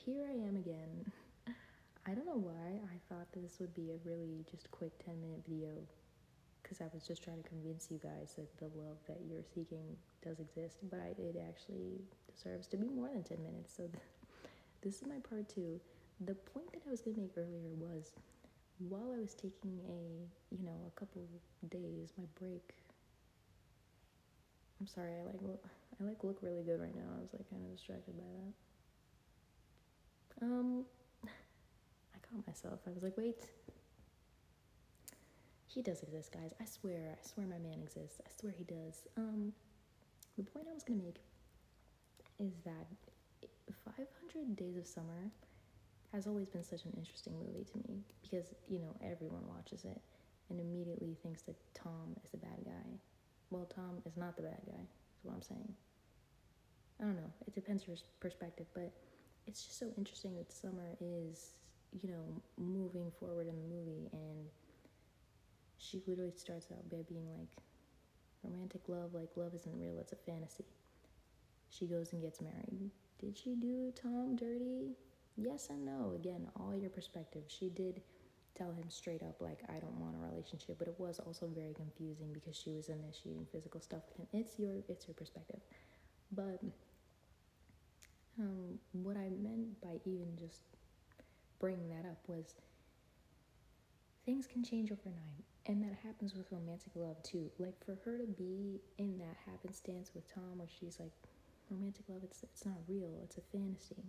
here I am again. I don't know why I thought this would be a really just quick 10-minute video, because I was just trying to convince you guys that the love that you're seeking does exist, but it actually deserves to be more than 10 minutes. So this is my part two. The point that I was going to make earlier was, while I was taking a couple days, my break. I'm sorry, I look really good right now. I was like kind of distracted by that. I caught myself. I was like, wait. He does exist, guys. I swear my man exists. I swear he does. The point I was gonna make is that 500 Days of Summer has always been such an interesting movie to me, because, everyone watches it and immediately thinks that Tom is the bad guy. Well, Tom is not the bad guy, is what I'm saying. I don't know. It depends your perspective, but it's just so interesting that Summer is, moving forward in the movie, and she literally starts out by being like, romantic love, like love isn't real, it's a fantasy. She goes and gets married. Did she do Tom dirty? Yes and no. Again, all your perspective. She did tell him straight up, like, I don't want a relationship, but it was also very confusing because she was initiating physical stuff with him. It's your perspective. But what I meant by even just bringing that up was, things can change overnight, and that happens with romantic love too. Like, for her to be in that happenstance with Tom, where she's like, romantic love, it's not real, it's a fantasy.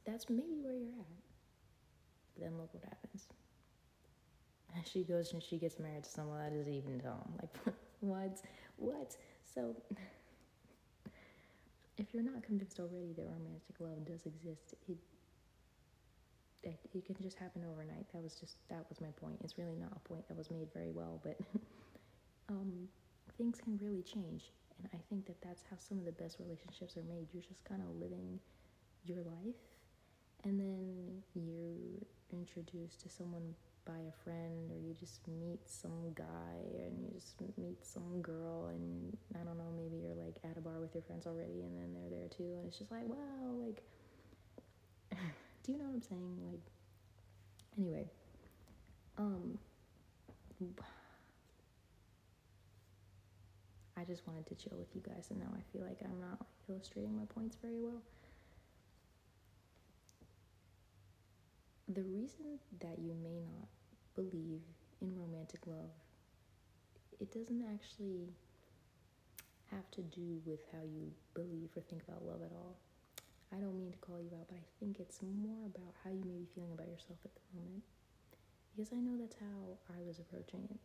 That's maybe where you're at. But then look what happens. She goes and she gets married to someone that isn't even Tom. Like, what? So, if you're not convinced already that romantic love does exist, it can just happen overnight. That was my point. It's really not a point that was made very well, but things can really change, and I think that that's how some of the best relationships are made. You're just kind of living your life, and then you're introduced to someone by a friend, or you just meet some guy, and you just meet some girl, and I don't know, maybe you're like at a bar with your friends already, and then they're there too, and it's just like, wow, like, do you know what I'm saying? Like, anyway, I just wanted to chill with you guys, and now I feel like I'm not illustrating my points very well. The reason that you may not believe in romantic love, it doesn't actually have to do with how you believe or think about love at all. I don't mean to call you out, but I think it's more about how you may be feeling about yourself at the moment. Because I know that's how I was approaching it.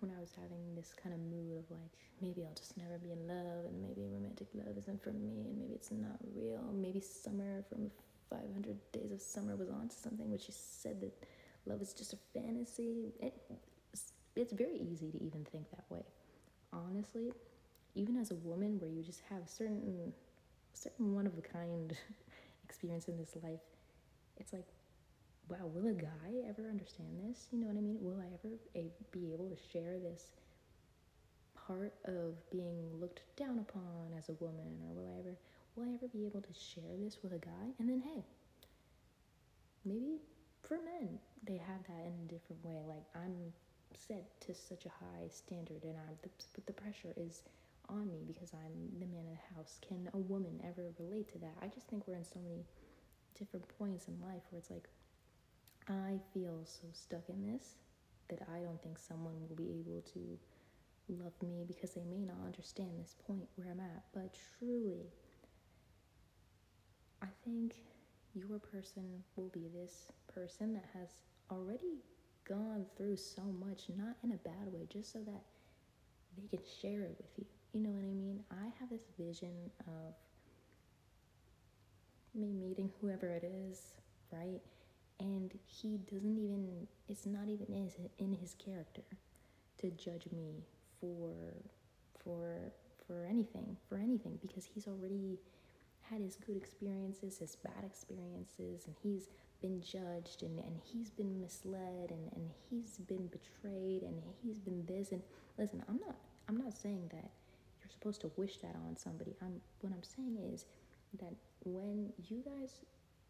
When I was having this kind of mood of like, maybe I'll just never be in love, and maybe romantic love isn't for me, and maybe it's not real. Maybe Summer from 500 Days of Summer was onto something, which she said that love is just a fantasy. It's very easy to even think that way. Honestly, even as a woman, where you just have certain one of a kind experience in this life, it's like, wow, will a guy ever understand this? You know what I mean? Will I ever be able to share this part of being looked down upon as a woman? Or will I ever be able to share this with a guy? And then, hey, maybe for men, they have that in a different way. Like, I'm set to such a high standard, and the pressure is on me because I'm the man of the house. Can a woman ever relate to that? I just think we're in so many different points in life where it's like, I feel so stuck in this that I don't think someone will be able to love me, because they may not understand this point where I'm at. But truly, I think your person will be this person that has already gone through so much, not in a bad way, just so that they can share it with you. You know what I mean? I have this vision of me meeting whoever it is, right? And he doesn't even, it's not even in his character to judge me for anything, because he's already had his good experiences, his bad experiences, and he's been judged, and he's been misled, and he's been betrayed, and he's been this. And listen, I'm not saying that you're supposed to wish that on somebody. What I'm saying is, that when you guys,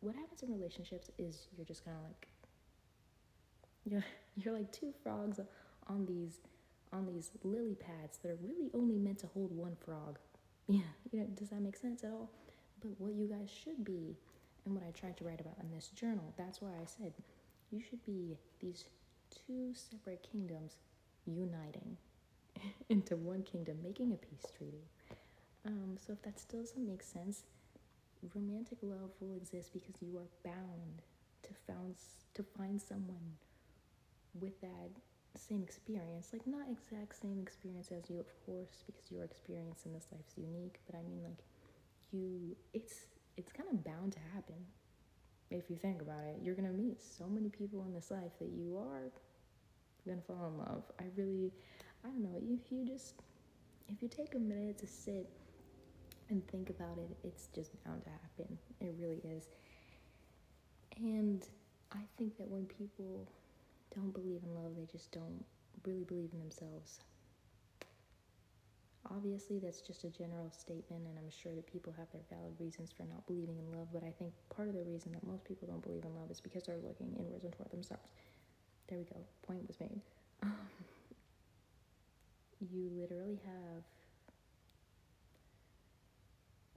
what happens in relationships is you're just kind of like, you're like two frogs on these lily pads that are really only meant to hold one frog. Yeah, does that make sense at all? But what you guys should be, and what I tried to write about in this journal, that's why I said you should be these two separate kingdoms uniting into one kingdom, making a peace treaty. So if that still doesn't make sense, romantic love will exist because you are bound to find someone with that same experience, like not exact same experience as you, of course, because your experience in this life is unique, but I mean, like, it's kind of bound to happen. If you think about it, you're gonna meet so many people in this life that you are gonna fall in love. I don't know, if you take a minute to sit and think about it, it's just bound to happen. It really is. And I think that when people don't believe in love, they just don't really believe in themselves. Obviously, that's just a general statement, and I'm sure that people have their valid reasons for not believing in love, but I think part of the reason that most people don't believe in love is because they're looking inwards and toward themselves. There we go. Point was made. You literally have,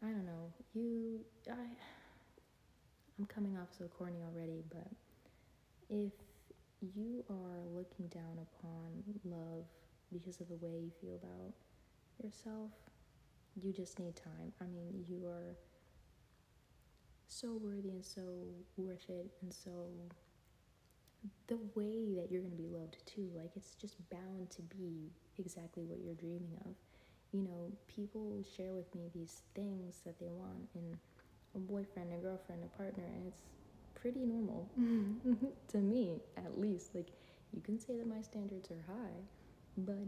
I don't know, I'm coming off so corny already, but if you are looking down upon love because of the way you feel about yourself, you just need time. I mean, you are so worthy and so worth it, and so the way that you're going to be loved too, like, it's just bound to be exactly what you're dreaming of. People share with me these things that they want in a boyfriend, a girlfriend, a partner, and it's pretty normal to me, at least. Like, you can say that my standards are high, but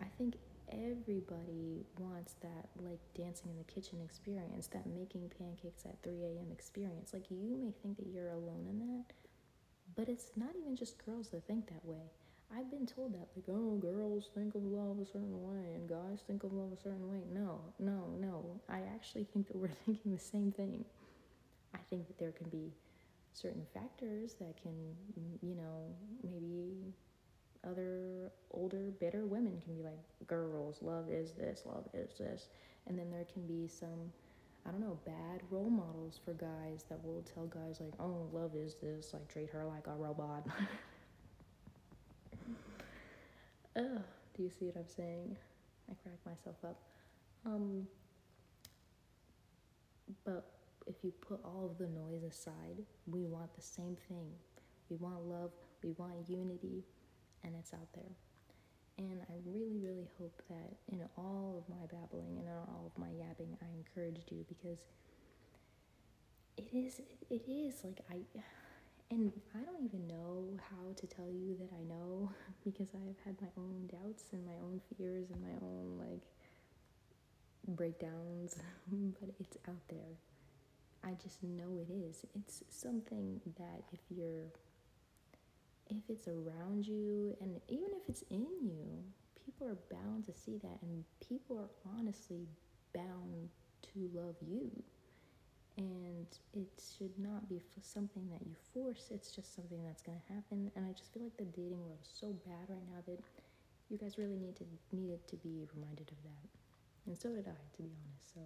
I think everybody wants that, like, dancing in the kitchen experience, that making pancakes at 3 a.m. experience. Like, you may think that you're alone in that, but it's not even just girls that think that way. I've been told that, like, oh, girls think of love a certain way and guys think of love a certain way. No. I actually think that we're thinking the same thing. I think that there can be certain factors that can, maybe other older, bitter women can be like, girls, love is this, love is this. And then there can be some, I don't know, bad role models for guys that will tell guys, like, oh, love is this, like, treat her like a robot. Ugh, do you see what I'm saying? I crack myself up. But if you put all of the noise aside, we want the same thing. We want love, we want unity, and it's out there. And I really, really hope that in all of my babbling and in all of my yapping, I encouraged you, because it is like, and I don't even know how to tell you that I know, because I've had my own doubts and my own fears and my own, like, breakdowns, but it's out there. I just know it is. It's something that if it's around you, and even if it's in you, people are bound to see that, and people are honestly bound to love you. And it should not be something that you force. It's just something that's going to happen. And I just feel like the dating world is so bad right now that you guys really needed to be reminded of that. And so did I, to be honest. So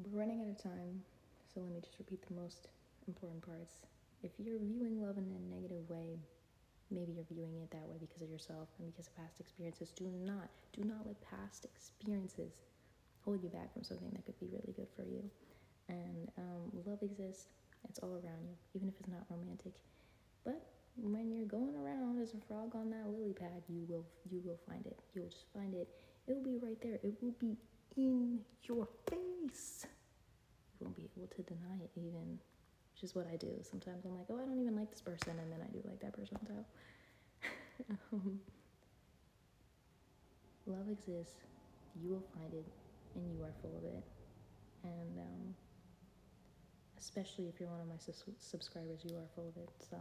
we're running out of time, so let me just repeat the most important parts. If you're viewing love in a negative way, maybe you're viewing it that way because of yourself and because of past experiences. Do not let past experiences hold you back from something that could be really good for you. And love exists. It's all around you, even if it's not romantic. But when you're going around as a frog on that lily pad, you will find it. You'll just find it. It will be right there. It will be in your face. You won't be able to deny it even, which is what I do. Sometimes I'm like, oh, I don't even like this person, and then I do like that person too. Love exists. You will find it, and you are full of it. And especially if you're one of my subscribers, you are full of it. So